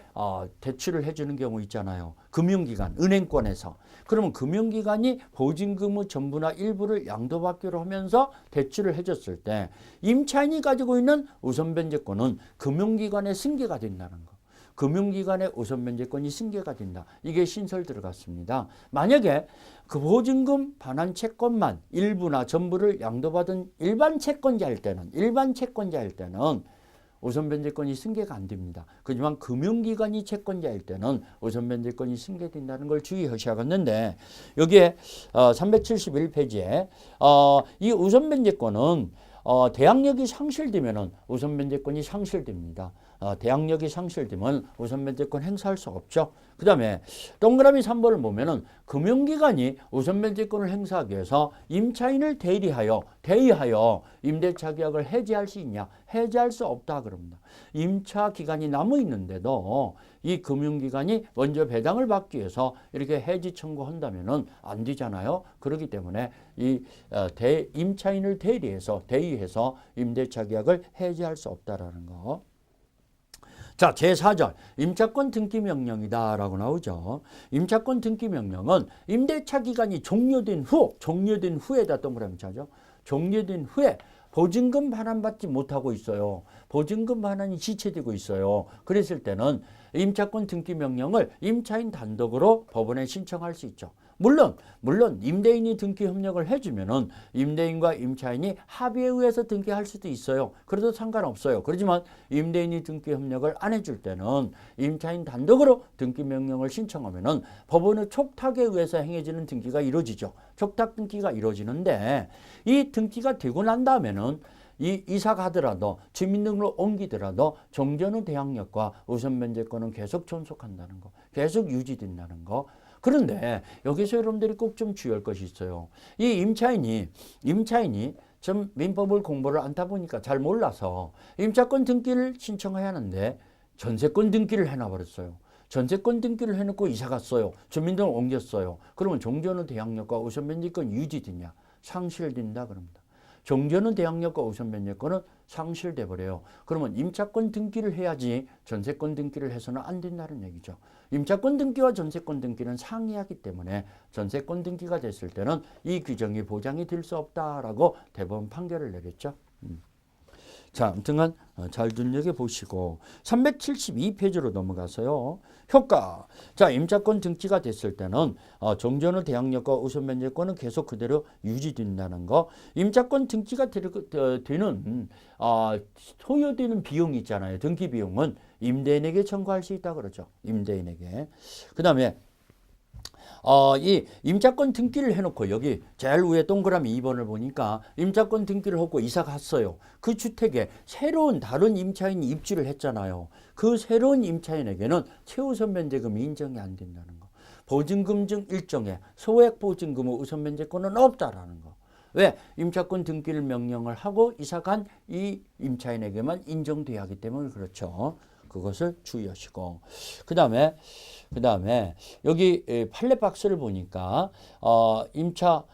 대출을 해주는 경우 있잖아요. 금융기관, 은행권에서. 그러면 금융기관이 보증금의 전부나 일부를 양도받기로 하면서 대출을 해줬을 때 임차인이 가지고 있는 우선 면제권은 금융기관의 승계가 된다는 거. 금융기관의 우선 면제권이 승계가 된다. 이게 신설 들어갔습니다. 만약에 그 보증금 반환 채권만 일부나 전부를 양도받은 일반 채권자일 때는 우선 면제권이 승계가 안 됩니다. 하지만 금융기관이 채권자일 때는 우선 면제권이 승계된다는 걸 주의하셔야겠는데 여기에 371페이지에 이 우선 면제권은 대항력이 상실되면 우선 면제권이 상실됩니다. 대항력이 상실되면 우선 면제권 행사할 수 없죠. 그 다음에 동그라미 3번을 보면은 금융기관이 우선 면제권을 행사하기 위해서 임차인을 대의하여 임대차 계약을 해지할 수 있냐? 해지할 수 없다 그럽니다. 임차 기간이 남아 있는데도 이 금융기관이 먼저 배당을 받기 위해서 이렇게 해지 청구한다면은 안 되잖아요. 그렇기 때문에 이 임차인을 대의해서 임대차 계약을 해지할 수 없다라는 거. 자, 제4절 임차권 등기 명령이다라고 나오죠. 임차권 등기 명령은 임대차 기간이 종료된 후에다 동그라미 차죠. 종료된 후에 보증금 반환받지 못하고 있어요. 보증금 반환이 지체되고 있어요. 그랬을 때는 임차권 등기 명령을 임차인 단독으로 법원에 신청할 수 있죠. 물론 임대인이 등기 협력을 해주면은 임대인과 임차인이 합의에 의해서 등기할 수도 있어요. 그래도 상관없어요. 그렇지만 임대인이 등기 협력을 안 해줄 때는 임차인 단독으로 등기 명령을 신청하면은 법원의 촉탁에 의해서 행해지는 등기가 이루어지죠. 촉탁 등기가 이루어지는데 이 등기가 되고 난 다음에는 이 이사가 하더라도 주민등록을 옮기더라도 종전의 대항력과 우선 면제권은 계속 존속한다는 거, 계속 유지된다는 거. 그런데 여기서 여러분들이 꼭 좀 주의할 것이 있어요. 이 임차인이 좀 민법을 공부를 않다 보니까 잘 몰라서 임차권 등기를 신청해야 하는데 전세권 등기를 해놔버렸어요. 전세권 등기를 해놓고 이사 갔어요. 주민등록을 옮겼어요. 그러면 종전의 대항력과 우선 면제권 유지되냐? 상실된다 그럽니다. 종전의 대항력과 우선 면제권은 상실돼 버려요. 그러면 임차권 등기를 해야지 전세권 등기를 해서는 안 된다는 얘기죠. 임차권 등기와 전세권 등기는 상이하기 때문에 전세권 등기가 됐을 때는 이 규정이 보장이 될 수 없다라고 대법원 판결을 내렸죠. 자, 아무튼간 잘 눈여겨보시고 372페이지로 넘어가서요. 효과. 자, 임차권 등기가 됐을 때는 종전의 대항력과 우선 면제권은 계속 그대로 유지된다는 거. 임차권 등기가 되는 소요되는 비용이 있잖아요. 등기 비용은 임대인에게 청구할 수 있다 그러죠. 임대인에게. 그 다음에 이 임차권 등기를 해놓고 여기 제일 위에 동그라미 2번을 보니까 임차권 등기를 하고 이사 갔어요. 그 주택에 새로운 다른 임차인이 입주를 했잖아요. 그 새로운 임차인에게는 최우선 면제금이 인정이 안 된다는 거. 보증금 중 일정의 소액 보증금의 우선 면제권은 없다라는 거. 왜? 임차권 등기를 명령을 하고 이사 간 이 임차인에게만 인정돼야 하기 때문에 그렇죠. 그것을 주의하시고 그다음에 여기 판례 박스를 보니까 임차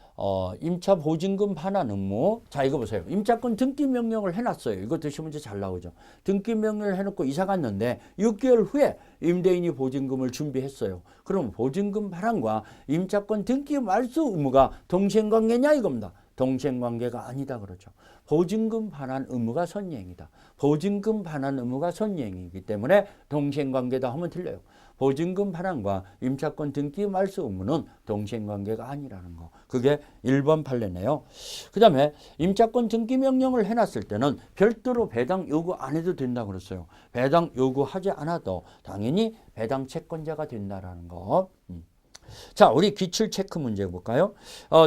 보증금 반환 의무. 자, 이거 보세요. 임차권 등기 명령을 해놨어요. 이거 드시면 문제 잘 나오죠. 등기 명령을 해놓고 이사 갔는데 6개월 후에 임대인이 보증금을 준비했어요. 그럼 보증금 반환과 임차권 등기 말소 의무가 동시행관계냐 이겁니다. 동시행관계가 아니다 그러죠. 보증금 반환 의무가 선이행이다. 보증금 반환 의무가 선이행이기 때문에 동시행관계다 하면 틀려요. 보증금 반환과 임차권 등기 말소 의무는 동시행관계가 아니라는 거. 그게 1번 판례네요. 그 다음에 임차권 등기 명령을 해놨을 때는 별도로 배당 요구 안 해도 된다고 그랬어요. 배당 요구하지 않아도 당연히 배당 채권자가 된다라는 거. 자, 우리 기출 체크 문제 볼까요?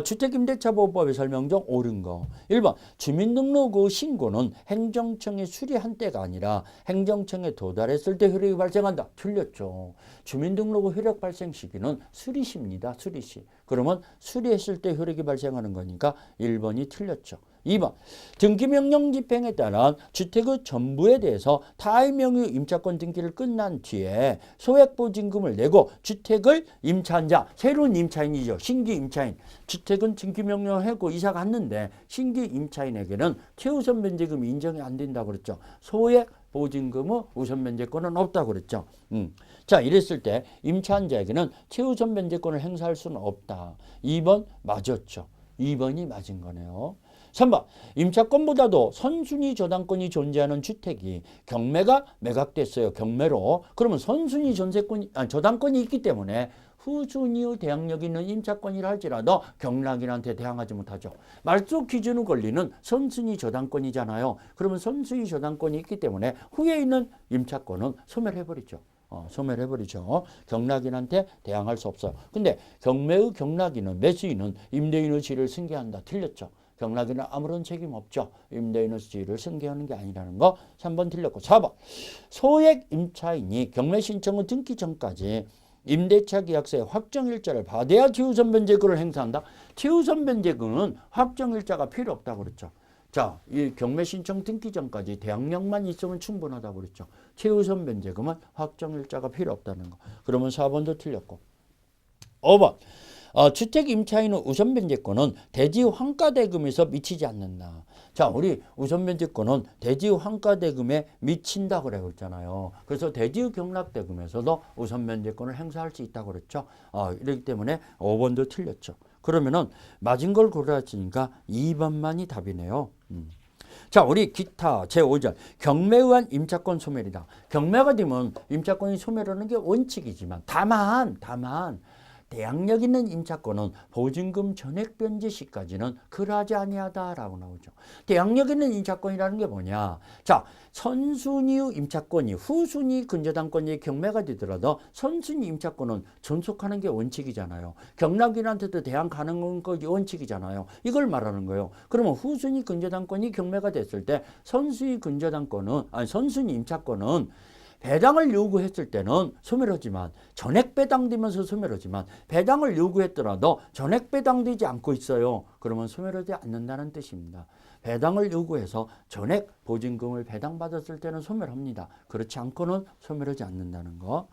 주택임대차보호법의 설명 중 옳은 거. 1번 주민등록 신고는 행정청에 수리한 때가 아니라 행정청에 도달했을 때 효력이 발생한다. 틀렸죠. 주민등록 효력 발생 시기는 수리시입니다. 수리시. 그러면 수리했을 때 효력이 발생하는 거니까 1번이 틀렸죠. 2번 등기명령 집행에 따른 주택의 전부에 대해서 타의 명의 임차권 등기를 끝난 뒤에 소액보증금을 내고 주택을 임차한 자, 새로운 임차인이죠. 신규 임차인. 주택은 등기명령을 하고 이사 갔는데 신규 임차인에게는 최우선 면제금이 인정이 안 된다고 그랬죠. 소액보증금의 우선 면제권은 없다고 그랬죠. 자, 이랬을 때 임차한 자에게는 최우선 면제권을 행사할 수는 없다. 2번 맞았죠. 2번이 맞은 거네요. 3번 임차권보다도 선순위 저당권이 존재하는 주택이 경매가 매각됐어요. 경매로. 그러면 선순위 저당권이 있기 때문에 후순위의 대항력 있는 임차권이라 할지라도 경락인한테 대항하지 못하죠. 말소 기준으로 걸리는 선순위 저당권이잖아요. 그러면 선순위 저당권이 있기 때문에 후에 있는 임차권은 소멸해버리죠. 소멸해버리죠. 경락인한테 대항할 수 없어요. 근데 경매의 경락인은 매수인은 임대인의 지위를 승계한다. 틀렸죠. 경락인은 아무런 책임 없죠. 임대인의 지위를 승계하는 게 아니라는 거 3번 틀렸고 4번 소액 임차인이 경매 신청을 등기 전까지 임대차 계약서의 확정일자를 받아야 최우선 변제권을 행사한다. 최우선 변제권은 확정일자가 필요 없다고 그랬죠. 자, 이 경매 신청 등기 전까지 대항력만 있으면 충분하다고 그랬죠. 최우선 변제금은 확정일자가 필요 없다는 거. 그러면 4번도 틀렸고 5번 주택 임차인의 우선 변제권은 대지 환가대금에서 미치지 않는다. 자, 우리 우선 변제권은 대지 환가대금에 미친다고 그랬잖아요. 그래서 대지 경락대금에서도 우선 변제권을 행사할 수 있다고 그랬죠. 이렇기 때문에 5번도 틀렸죠. 그러면은 맞은 걸 골라주니까 2번만이 답이네요. 자, 우리 기타 제5절 경매에 의한 임차권 소멸이다. 경매가 되면 임차권이 소멸하는 게 원칙이지만 다만 대항력 있는 임차권은 보증금 전액 변제 시까지는 그러하지 아니하다라고 나오죠. 대항력 있는 임차권이라는 게 뭐냐? 자, 선순위 임차권이 후순위 근저당권이 경매가 되더라도 선순위 임차권은 존속하는 게 원칙이잖아요. 경락인한테도 대항 가능한 것이 원칙이잖아요. 이걸 말하는 거예요. 그러면 후순위 근저당권이 경매가 됐을 때 선순위 임차권은 배당을 요구했을 때는 소멸하지만 전액 배당되면서 소멸하지만 배당을 요구했더라도 전액 배당되지 않고 있어요. 그러면 소멸하지 않는다는 뜻입니다. 배당을 요구해서 전액 보증금을 배당받았을 때는 소멸합니다. 그렇지 않고는 소멸하지 않는다는 거.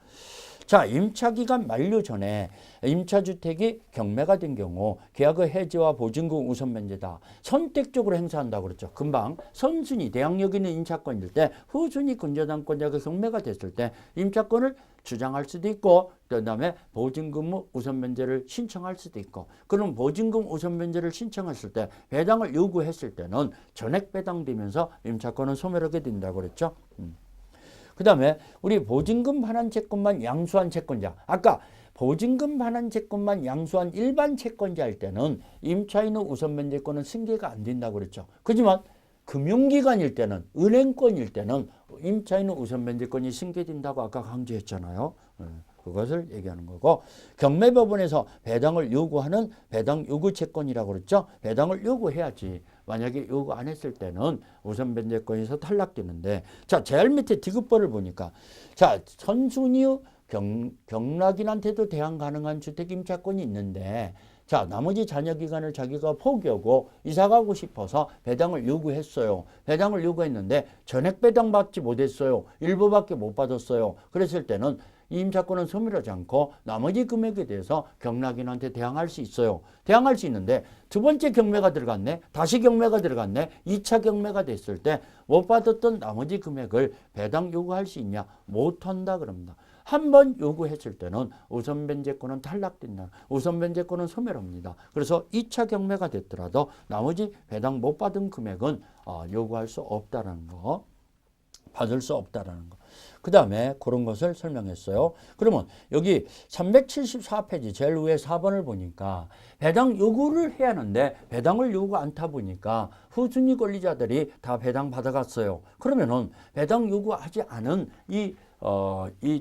자, 임차기간 만료 전에 임차주택이 경매가 된 경우 계약의 해지와 보증금 우선 면제다. 선택적으로 행사한다고 그랬죠. 금방 선순위 대항력 있는 임차권일 때 후순위 근저당권자가 경매가 됐을 때 임차권을 주장할 수도 있고 그다음에 보증금 우선 면제를 신청할 수도 있고 그럼 보증금 우선 면제를 신청했을 때 배당을 요구했을 때는 전액 배당되면서 임차권은 소멸하게 된다고 그랬죠. 그 다음에 우리 보증금 반환 채권만 양수한 채권자. 아까 보증금 반환 채권만 양수한 일반 채권자 할 때는 임차인의 우선 면제권은 승계가 안 된다고 그랬죠. 그렇지만 금융기관일 때는 은행권일 때는 임차인의 우선 면제권이 승계된다고 아까 강조했잖아요. 그것을 얘기하는 거고 경매법원에서 배당을 요구하는 배당 요구 채권이라고 그랬죠. 배당을 요구해야지. 만약에 요구 안 했을 때는 우선 변제권에서 탈락되는데 자, 제일 밑에 디귿벌을 보니까 자, 선순위 경락인한테도 대항 가능한 주택 임차권이 있는데 자, 나머지 잔여 기간을 자기가 포기하고 이사 가고 싶어서 배당을 요구했어요. 배당을 요구했는데 전액 배당 받지 못했어요. 일부밖에 못 받았어요. 그랬을 때는 이 임차권은 소멸하지 않고 나머지 금액에 대해서 경락인한테 대항할 수 있어요. 대항할 수 있는데 두 번째 경매가 들어갔네. 다시 경매가 들어갔네. 2차 경매가 됐을 때 못 받았던 나머지 금액을 배당 요구할 수 있냐? 못한다 그럽니다. 한 번 요구했을 때는 우선 변제권은 탈락된다. 우선 변제권은 소멸합니다. 그래서 2차 경매가 됐더라도 나머지 배당 못 받은 금액은 요구할 수 없다는 거. 받을 수 없다라는 거. 그 다음에 그런 것을 설명했어요. 그러면 여기 374페이지 제일 위에 4번을 보니까 배당 요구를 해야 하는데 배당을 요구 않다 보니까 후순위 권리자들이 다 배당 받아갔어요. 그러면은 배당 요구하지 않은 이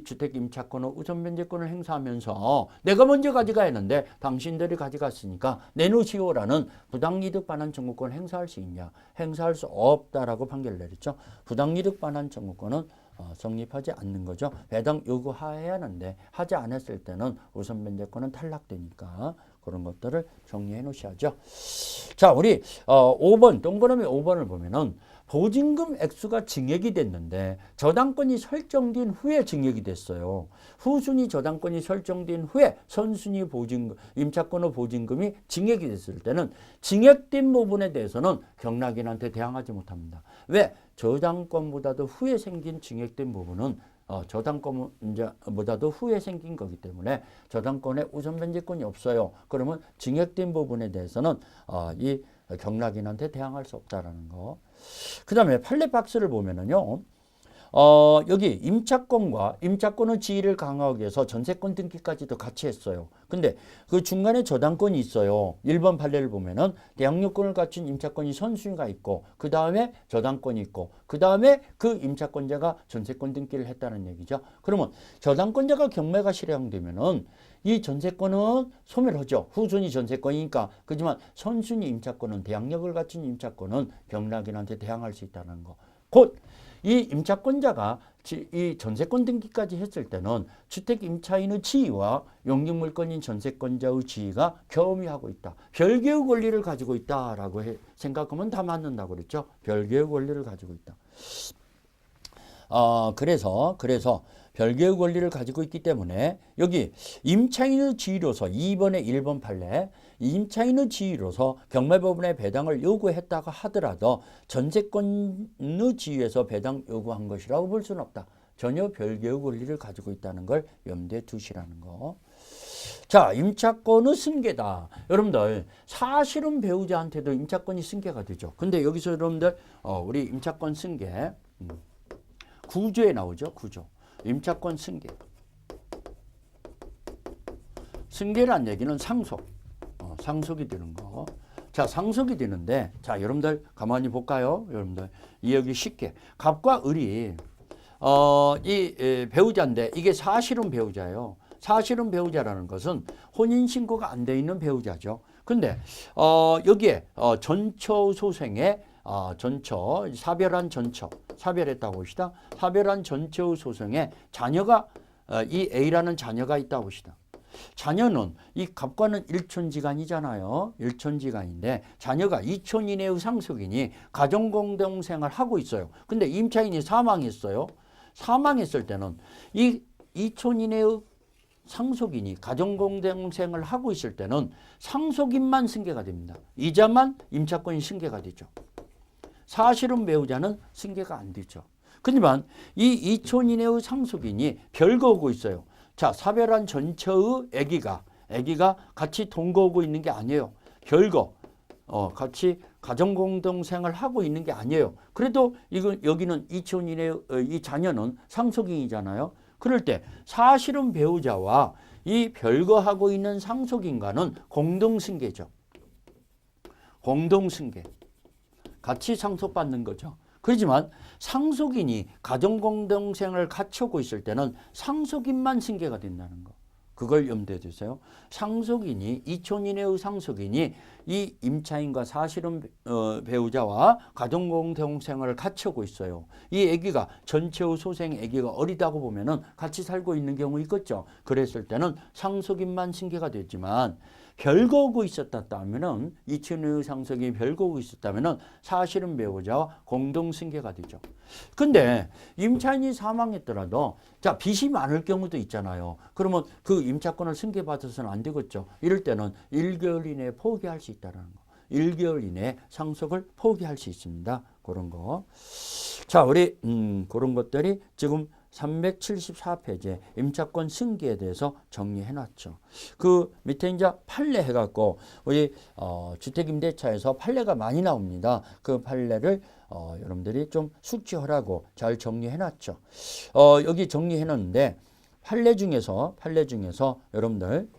주택 임차권의 우선 변제권을 행사하면서 내가 먼저 가져가야 하는데 당신들이 가져갔으니까 내놓으시오라는 부당이득 반환 청구권을 행사할 수 있냐? 행사할 수 없다라고 판결을 내렸죠. 부당이득 반환 청구권은 성립하지 않는 거죠. 배당 요구해야 하는데 하지 않았을 때는 우선 변제권은 탈락되니까 그런 것들을 정리해 놓으셔야죠. 자, 우리 5번 동그라미 5번을 보면은 보증금 액수가 증액이 됐는데 저당권이 설정된 후에 증액이 됐어요. 후순위 저당권이 설정된 후에 선순위 보증금, 임차권의 보증금이 증액이 됐을 때는 증액된 부분에 대해서는 경락인한테 대항하지 못합니다. 왜? 저당권보다도 후에 생긴 증액된 부분은 저당권보다도 후에 생긴 거기 때문에 저당권에 우선 변제권이 없어요. 그러면 증액된 부분에 대해서는 이 경락인한테 대항할 수 없다라는 거. 그 다음에 판례 박스를 보면은요. 여기 임차권의 지위를 강화하기 위해서 전세권 등기까지도 같이 했어요. 근데 그 중간에 저당권이 있어요. 1번 판례를 보면은 대항력권을 갖춘 임차권이 선순위가 있고 그 다음에 저당권이 있고 그 다음에 그 임차권자가 전세권 등기를 했다는 얘기죠. 그러면 저당권자가 경매가 실행되면은 이 전세권은 소멸하죠. 후순위 전세권이니까. 그렇지만 선순위 임차권은 대항력을 갖춘 임차권은 경락인한테 대항할 수 있다는 거. 곧 이 임차권자가 이 전세권 등기까지 했을 때는 주택 임차인의 지위와 용익물권인 전세권자의 지위가 겸유하고 있다. 별개의 권리를 가지고 있다라고 생각하면 다 맞는다고 그랬죠. 별개의 권리를 가지고 있다. 그래서 별개의 권리를 가지고 있기 때문에 여기 임차인의 지위로서 2번에 1번 판례 임차인의 지위로서 경매법원에 배당을 요구했다고 하더라도 전세권의 지위에서 배당 요구한 것이라고 볼 수는 없다. 전혀 별개의 권리를 가지고 있다는 걸 염두에 두시라는 거. 자, 임차권의 승계다. 여러분들 사실은 배우자한테도 임차권이 승계가 되죠. 근데 여기서 여러분들 우리 임차권 승계 구조에 나오죠. 구조. 임차권 승계. 승계란 얘기는 상속. 상속이 되는 거. 자, 상속이 되는데 자, 여러분들 가만히 볼까요? 여러분들 이해하기 쉽게. 갑과 을이 이 배우자인데 이게 사실은 배우자예요. 사실은 배우자라는 것은 혼인신고가 안 돼 있는 배우자죠. 근데 여기에 전처 소생에 전처, 사별한 전처, 사별했다고 봅시다. 사별한 전처의 소생에 자녀가 이 A라는 자녀가 있다고 봅시다. 자녀는 이 갑과는 일촌지간이잖아요. 일촌지간인데 자녀가 2촌 이내의 상속인이 가정공동생활을 하고 있어요. 근데 임차인이 사망했어요. 사망했을 때는 이 2촌 이내의 상속인이 가정공동생활을 하고 있을 때는 상속인만 승계가 됩니다. 이자만 임차권이 승계가 되죠. 사실은 배우자는 승계가 안 되죠. 그렇지만 이 2촌 이내의 상속인이 별거하고 있어요. 자, 사별한 전처의 아기가 같이 동거하고 있는 게 아니에요. 별거, 같이 가정공동생활을 하고 있는 게 아니에요. 그래도 여기는 2촌 이내의 이 자녀는 상속인이잖아요. 그럴 때 사실은 배우자와 이 별거하고 있는 상속인과는 공동승계죠. 공동승계. 같이 상속받는 거죠. 그렇지만 상속인이 가정공동생활을 갖추고 있을 때는 상속인만 승계가 된다는 거. 그걸 염두에 두세요. 상속인이 2촌 이내의 상속인이 이 임차인과 사실혼 배우자와 가정공동생활을 같이 하고 있어요. 이 아기가 전체의 소생 아기가 어리다고 보면은 같이 살고 있는 경우 있겠죠. 그랬을 때는 상속인만 승계가 되지만 별거하고 있었다면은 이촌의 상속인이 별거하고 있었다면은 사실혼 배우자와 공동 승계가 되죠. 근데 임차인이 사망했더라도 자 빚이 많을 경우도 있잖아요. 그러면 그 임차권을 승계받아서는 안 되겠죠. 이럴 때는 1개월 이내에 포기할 수 있다는 거. 1개월 이내에 상속을 포기할 수 있습니다. 그런 거. 자, 우리 그런 것들이 지금 374페이지에 임차권 승계에 대해서 정리해 놨죠. 그 밑에 이제 판례 해갖고 우리 주택임대차에서 판례가 많이 나옵니다. 그 판례를 여러분들이 좀 숙지하라고 잘 정리해 놨죠. 여기 정리해 놨는데 판례 중에서 여러분들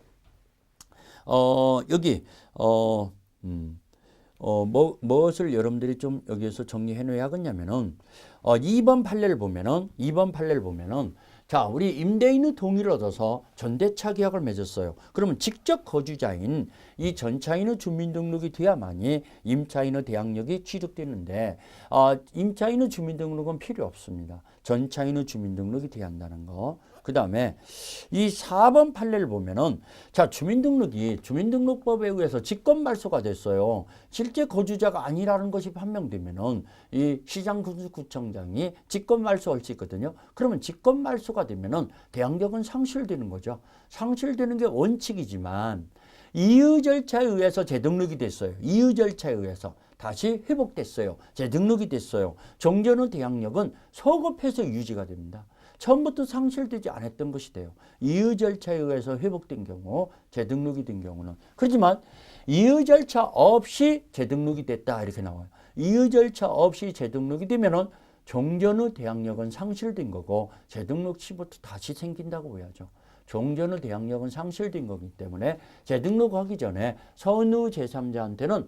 여기 무엇을 여러분들이 좀 여기에서 정리해 놓아야 하겠냐면은 2번 판례를 보면은 자, 우리 임대인의 동의를 얻어서 전대차 계약을 맺었어요. 그러면 직접 거주자인 이 전차인의 주민등록이 돼야만이 임차인의 대항력이 취득되는데 임차인의 주민등록은 필요 없습니다. 전차인의 주민등록이 돼야 한다는 거. 그 다음에 이 4번 판례를 보면은 자 주민등록이 주민등록법에 의해서 직권말소가 됐어요. 실제 거주자가 아니라는 것이 판명되면은 이 시장군수구청장이 직권말소할 수 있거든요. 그러면 직권말소가 되면은 대항력은 상실되는 거죠. 상실되는 게 원칙이지만 이의 절차에 의해서 재등록이 됐어요. 이의 절차에 의해서 다시 회복됐어요. 재등록이 됐어요. 종전의 대항력은 소급해서 유지가 됩니다. 처음부터 상실되지 않았던 것이 돼요. 이의 절차에 의해서 회복된 경우, 재등록이 된 경우는. 그렇지만 이의 절차 없이 재등록이 됐다 이렇게 나와요. 이의 절차 없이 재등록이 되면은 종전의 대항력은 상실된 거고 재등록 시부터 다시 생긴다고 봐야죠. 종전의 대항력은 상실된 거기 때문에 재등록하기 전에 선의 제3자한테는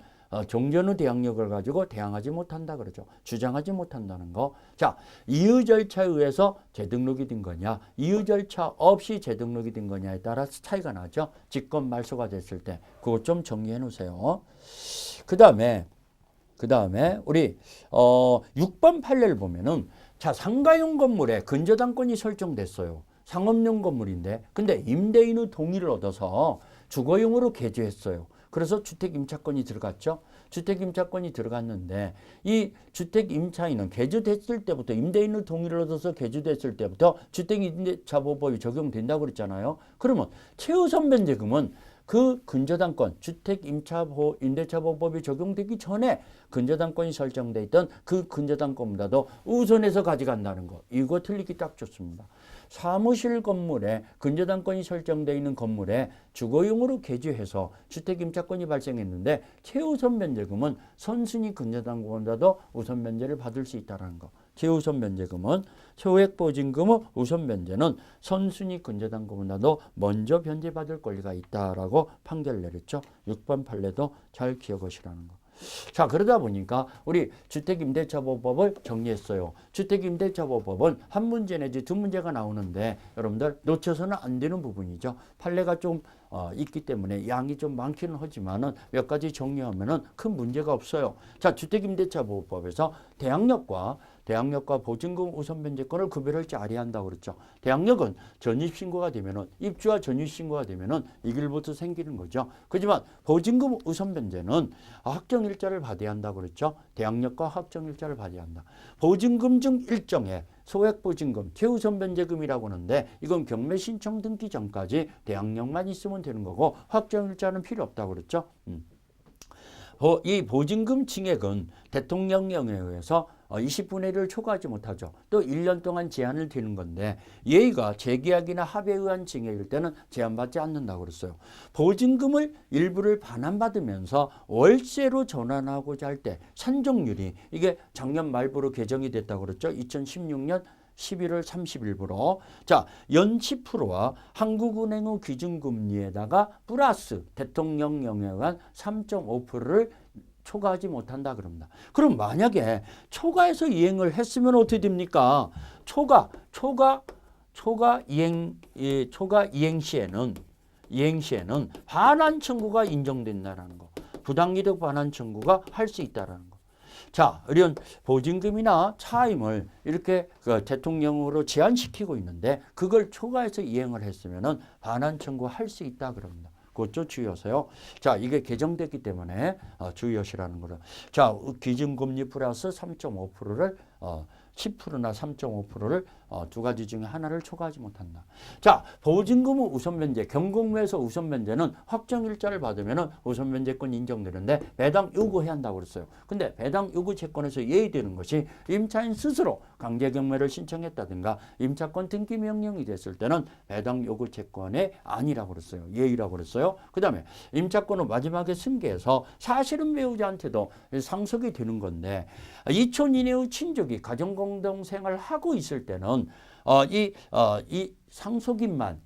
종전의 대항력을 가지고 대항하지 못한다 그러죠. 주장하지 못한다는 거. 자, 이의 절차에 의해서 재등록이 된 거냐, 이의 절차 없이 재등록이 된 거냐에 따라서 차이가 나죠. 직권 말소가 됐을 때. 그거 좀 정리해 놓으세요. 그 다음에 우리 6번 판례를 보면은 자, 상가용 건물에 근저당권이 설정됐어요. 상업용 건물인데 근데 임대인의 동의를 얻어서 주거용으로 개조했어요. 그래서 주택임차권이 들어갔죠. 주택임차권이 들어갔는데 이 주택임차인은 개조됐을 때부터 임대인의 동의를 얻어서 개조됐을 때부터 주택임대차보호법이 적용된다고 그랬잖아요. 그러면 최우선 변제금은 그 근저당권 주택임대차보호법이 적용되기 전에 근저당권이 설정돼 있던 그 근저당권보다도 우선해서 가져간다는 거. 이거 틀리기 딱 좋습니다. 사무실 건물에 근저당권이 설정되어 있는 건물에 주거용으로 개조해서 주택임차권이 발생했는데 최우선 변제금은 선순위 근저당권보다도 우선 변제를 받을 수 있다는 거. 최우선 변제금은 소액보증금의 우선 변제는 선순위 근저당권보다도 먼저 변제받을 권리가 있다라고 판결을 내렸죠. 6번 판례도 잘 기억하시라는 거. 자, 그러다 보니까 우리 주택임대차보호법을 정리했어요. 주택임대차보호법은 한 문제 내지 두 문제가 나오는데 여러분들 놓쳐서는 안 되는 부분이죠. 판례가 좀 있기 때문에 양이 좀 많기는 하지만은 몇 가지 정리하면은 큰 문제가 없어요. 자, 주택임대차보호법에서 대항력과 보증금 우선 변제권을 구별할 줄 알아야 한다고 그랬죠. 대항력은 전입신고가 되면은 입주와 전입신고가 되면은 이 길부터 생기는 거죠. 그렇지만 보증금 우선 변제는 확정일자를 받아야 한다고 그랬죠. 대항력과 확정일자를 받아야 한다. 보증금 중 일정에 소액보증금, 최우선 변제금이라고 하는데 이건 경매 신청 등기 전까지 대항력만 있으면 되는 거고 확정일자는 필요 없다고 그랬죠. 이 보증금 징액은 대통령령에 의해서 20분의 1을 초과하지 못하죠. 또 1년 동안 제한을 두는 건데 예의가 재계약이나 합의에 의한 징액일 때는 제한받지 않는다고 그랬어요. 보증금을 일부를 반환받으면서 월세로 전환하고자 할 때 산정률이 이게 작년 말부로 개정이 됐다고 그랬죠. 2016년 11월 30일부로 자, 연 10%와 한국은행의 기준금리에다가 플러스 대통령령에 의한 3.5%를 초과하지 못한다 그럽니다. 그럼 만약에 초과해서 이행을 했으면 어떻게 됩니까? 초과 초과 이행 시에는 반환 청구가 인정된다라는 거. 부당이득 반환 청구가 할 수 있다라는 거. 자, 이런 보증금이나 차임을 이렇게 대통령으로 제한시키고 있는데 그걸 초과해서 이행을 했으면은 반환 청구할 수 있다 그럽니다. 그것도 주의하세요. 자, 이게 개정됐기 때문에 주의하시라는 거죠. 자, 기준금리 플러스 3.5%를 10%나 3.5%를 두 가지 중에 하나를 초과하지 못한다. 자, 보증금은 우선 면제, 경공매에서 우선 면제는 확정 일자를 받으면 우선 면제권 인정되는데 배당 요구해야 한다고 그랬어요. 근데 배당 요구 채권에서 예의되는 것이 임차인 스스로 강제 경매를 신청했다든가 임차권 등기 명령이 됐을 때는 배당 요구 채권이 아니라고 그랬어요. 예의라고 그랬어요. 그다음에 임차권은 마지막에 승계해서 사실은 배우자한테도 상속이 되는 건데 이촌 이내의 친족이 가정공동생활을 하고 있을 때는 이 상속인만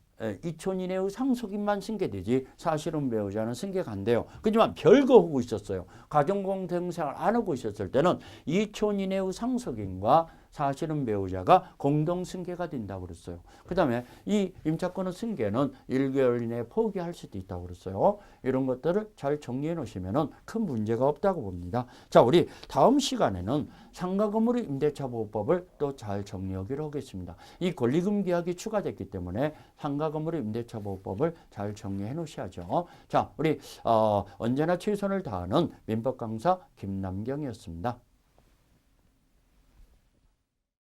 이촌 이내의 상속인만 승계되지 사실은 배우자는 승계가 안 돼요. 그렇지만 별거하고 있었어요. 가정공동생활 안 하고 있었을 때는 이촌 이내의 상속인과 사실은 배우자가 공동 승계가 된다고 그랬어요. 그다음에 이 임차권의 승계는 1개월 이내에 포기할 수도 있다고 그랬어요. 이런 것들을 잘 정리해 놓으시면은 큰 문제가 없다고 봅니다. 자, 우리 다음 시간에는 상가 건물의 임대차 보호법을 또 잘 정리하기로 하겠습니다. 이 권리금 계약이 추가됐기 때문에 상가 건물의 임대차 보호법을 잘 정리해 놓으셔야죠. 자, 우리 언제나 최선을 다하는 민법 강사 김남경이었습니다.